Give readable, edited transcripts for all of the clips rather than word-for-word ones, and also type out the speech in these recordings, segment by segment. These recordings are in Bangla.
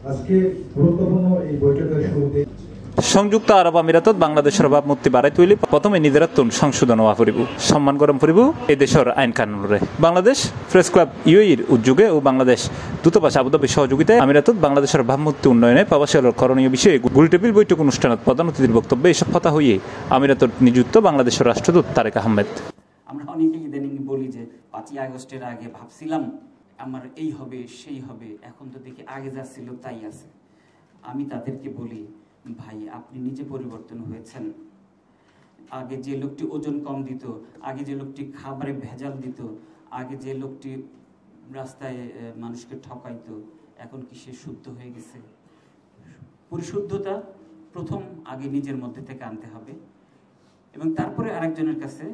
আজকে গুরুত্বপূর্ণ এই বৈঠকের শুরুতে সংযুক্ত আরব আমিরাতত বাংলাদেশের ভাবমূর্তি বাড়াই তুলি প্রথমে নিজেরাত্তুন সংশোধন হওয়া ফুরিব সম্মান গরম ফুরিব এই দেশের আইন কানুনরে বাংলাদেশ প্রেস ক্লাব ইউএইর উদ্যোগে ও বাংলাদেশ দূতাবাস আবুধাবি সহযোগিতায় আমিরাতত বাংলাদেশের ভাবমূর্তি উন্নয়নে প্রবাসীদের করণীয় বিষয়ে গোলটেবিল বৈঠক অনুষ্ঠানত প্রধান অতিথির বক্তব্যে এসব কথা হইয়ে আমিরাতত নিযুক্ত বাংলাদেশের রাষ্ট্রদূত তারেক আহমেদ। আমরা অনেকেই ইদানিং বলি যে 5ই আগস্টের আগে ভাবছিলাম আমার এই হবে সেই হবে, এখন তো দেখি আগে যা ছিল তাই আছে। আমি তাদেরকে বলি, ভাই আপনি নিজে পরিবর্তন হয়েছেন। আগে যে লোকটি ওজন কম দিত, আগে যে লোকটি খাবারে ভেজাল দিত, আগে যে লোকটি রাস্তায় মানুষকে ঠকাইতো, এখন কি সে শুদ্ধ হয়ে গেছে? পরিশুদ্ধতা প্রথম আগে নিজের মধ্যে থেকে আনতে হবে এবং তারপরে আরেকজনের কাছে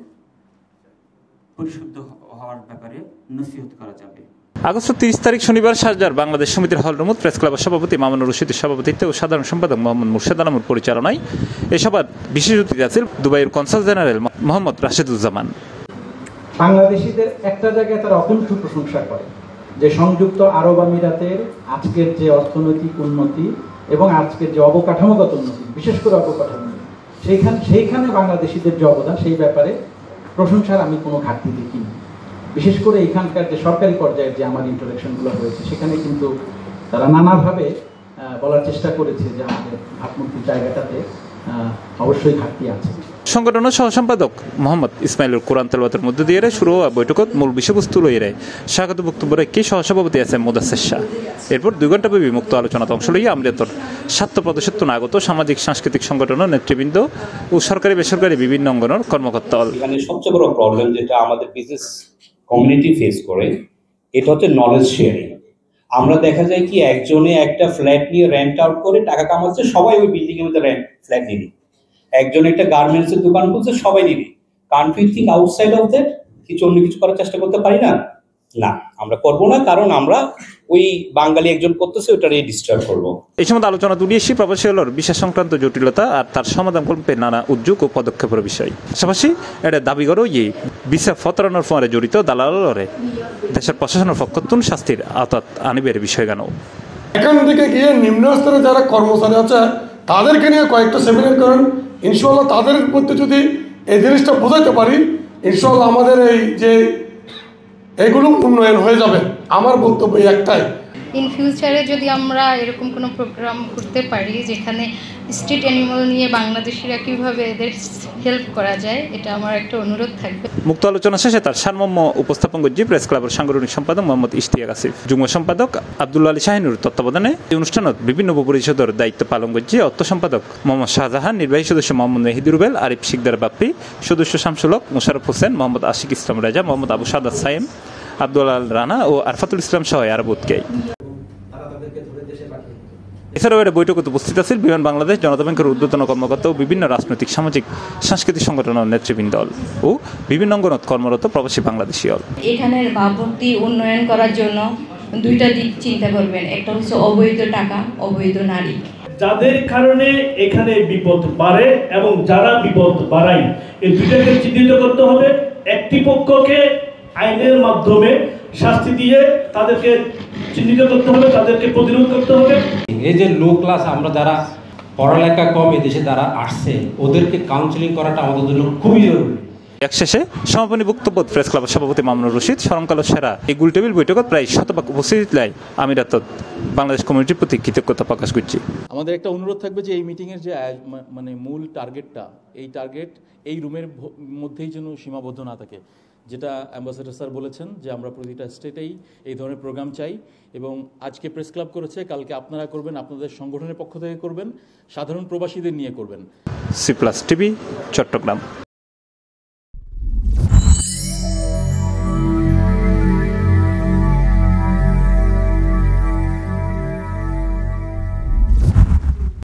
পরিশুদ্ধ হওয়ার ব্যাপারে নসিহত করা যাবে। আগস্ট 30 তারিখ শনিবার শারজার বাংলাদেশ সমিতির হলরুমত প্রেস ক্লাবের সভাপতি মামুনুর রশিদের সভাপতিত্বে ও সাধারণ সম্পাদক মোহাম্মদ মুর্শেদ আলমের পরিচালনায় এই সভার বিশেষ অতিথি আছেন দুবাইয়ের কনসাল জেনারেল মোহাম্মদ রাশেদুজ্জামান। বাংলাদেশিদের একটা জায়গায় তারা অকুণ্ঠ প্রশংসা করে যে সংযুক্ত আরব আমিরাতের আজকের যে অর্থনৈতিক উন্নতি এবং আজকের যে অবকাঠামোগত উন্নতি, বিশেষ করে অবকাঠামো, সেইখানে বাংলাদেশিদের যে অবদান, সেই ব্যাপারে প্রশংসার আমি কোনো ঘাটতি দেখিনি। বিশেষ করে এখানকার যে সরকারি পর্যায়ের যে আমার ইন্টারেকশনগুলো হয়েছে, সেখানে কিন্তু তারা নানাভাবে বলার চেষ্টা করেছে যে আমাদের ভাবমূর্তির জায়গাটাতে অবশ্যই ঘাটতি আছে। সংগঠনের সহ সম্পাদক মোহাম্মদ ইসমাইলুর কোরআন তেলাওয়াতের মধ্য দিয়ে শুরু হওয়া বৈঠকত মূল বিষয়বস্তু লইয়ে স্বাগত বক্তব্য রেখে সহসভাপতি আছেন মুদাসসির শাহ। এরপর 2 ঘণ্টাব্যাপী মুক্ত আলোচনাতে অংশ লইয়া আমিরাতর স্বার্থ প্রদর্শিত আগত সামাজিক সাংস্কৃতিক সংগঠনের নেতৃবৃন্দ ও সরকারি বেসরকারি বিভিন্ন অঙ্গনের কর্মকর্তা। এখানে সবচেয়ে বড় প্রবলেম যেটা আমাদের বিজনেস কমিউনিটি ফেস করে, এটা হচ্ছে নলেজ শেয়ারিং। আমরা দেখা যায় কি একজনে একটা ফ্ল্যাট নিয়ে রেন্ট আউট করে টাকা কামাচ্ছে, সবাই ওই বিল্ডিং এর মধ্যে ফ্ল্যাট নিবি। একজন একটা গার্মেন্টস এর দোকান খুলছে, সবাই নিবি। Can't we think outside of that? কিছু অন্য কিছু করার চেষ্টা করতে পারি না? না, আমরা করবো না, কারণ আমরা ওই বাঙালি একজন করতেছে ওটারই ডিস্টার্ব করবো। এই সময় আলোচনা তুলে এসে প্রবাসী হলোর বিশেষ সংক্রান্ত জটিলতা আর তার সমাধান করবে নানা উদ্যোগ ও পদক্ষেপের বিষয়। পাশাপাশি এটা দাবি করো ইয়ে ভিসা ফতরানোর ফলে জড়িত দালালরে দেশের প্রশাসনের পক্ষতুন শাস্তির আওতাত আনিবের বিষয় কেন। এখান থেকে গিয়ে নিম্ন স্তরে যারা কর্মচারী আছে তাদেরকে নিয়ে কয়েকটা সেমিনার করেন। ইনশাল্লাহ তাদের মধ্যে যদি এই জিনিসটা বোঝাতে পারি, ইনশাল্লাহ আমাদের এই যে এগুলো উন্নয়ন হয়ে যাবে। আমার বক্তব্য একটাই, ইন ফিউচারে যদি আমরা এরকম কোনো প্রোগ্রাম করতে পারি যেখানে স্ট্রিট অ্যানিমাল নিয়ে বাংলাদেশিরা কীভাবে এদের হেল্প করা যায়, এটা আমার একটা অনুরোধ থাকবে। মুক্ত আলোচনা শেষে তার সারমর্ম উপস্থাপন করছি প্রেস ক্লাবের সাংগঠনিক সম্পাদক মোহাম্মদ ইশতিয়াক আসিফ, যুগ্ম সম্পাদক আব্দুল্লাহ আলী শাহিনুর তত্ত্বাবধানে এই অনুষ্ঠানত বিভিন্ন উপপরিষদের দায়িত্ব পালন করছে অর্থ সম্পাদক মোহাম্মদ শাহজাহান, নির্বাহী সদস্য মোহাম্মদ মেহিদি রুবেল, আরিফ শিকদার বাপ্পি, সদস্য শামসুলক, মোশারফ হোসেন, মোহাম্মদ আশিক ইসলাম রাজা, মোহাম্মদ আবু সাদাত সাইম, আব্দুল আল রানা ও আরফাতুল ইসলাম সহ আরো বোধকেই। এছাড়াও এটা বৈঠকে উপস্থিত আছেন বিমান বাংলাদেশ, জনতা ব্যাংকের ঊর্ধ্বতন কর্মকর্তা ও বিভিন্ন রাজনৈতিক সামাজিক সাংস্কৃতিক সংগঠনের নেতৃবৃন্দ ও বিভিন্ন অঙ্গনত কর্মরত প্রবাসী বাংলাদেশী। এখানের ভাবমূর্তি উন্নয়ন করার জন্য 2টা দিক চিন্তা করবেন, একটা হচ্ছে অবৈধ টাকা, অবৈধ নারী। যাদের কারণে এখানে বিপদ বাড়ে এবং যারা বিপদ বাড়ায়, এই দুইটাকে চিহ্নিত করতে হবে। একটি পক্ষকে আইনের মাধ্যমে শাস্তি দিয়ে তাদেরকে চিহ্নিত করতে হবে, তাদেরকে প্রতিরোধ করতে হবে। এই যে লো ক্লাস, আমরা যারা পড়ালেখা কম এদেশে যারা আসছে, ওদেরকে কাউন্সিলিং করাটা আমাদের জন্য খুবই জরুরি। এক শেষে সমাপনী বক্তব্য প্রেস ক্লাবের সভাপতি মামুনুর রশিদ স্মরণকাল সেরা এই গোলটেবিল বৈঠকত প্রায় শতভাগ উপস্থিত লাই আমিরাতত বাংলাদেশ কমিউনিটির প্রতি কৃতজ্ঞতা প্রকাশ করছি। আমাদের একটা অনুরোধ থাকবে যে এই মিটিংয়ের যে মানে মূল টার্গেটটা, এই টার্গেট এই রুমের মধ্যেই যেন সীমাবদ্ধ না থাকে। যেটা অ্যাম্বাসেডর স্যার বলেছেন যে আমরা প্রতিটা স্টেটেই এই ধরনের প্রোগ্রাম চাই এবং আজকে প্রেস ক্লাব করেছে, কালকে আপনারা করবেন, আপনাদের সংগঠনের পক্ষ থেকে করবেন, সাধারণ প্রবাসীদের নিয়ে করবেন। C+ TV, Chittagong.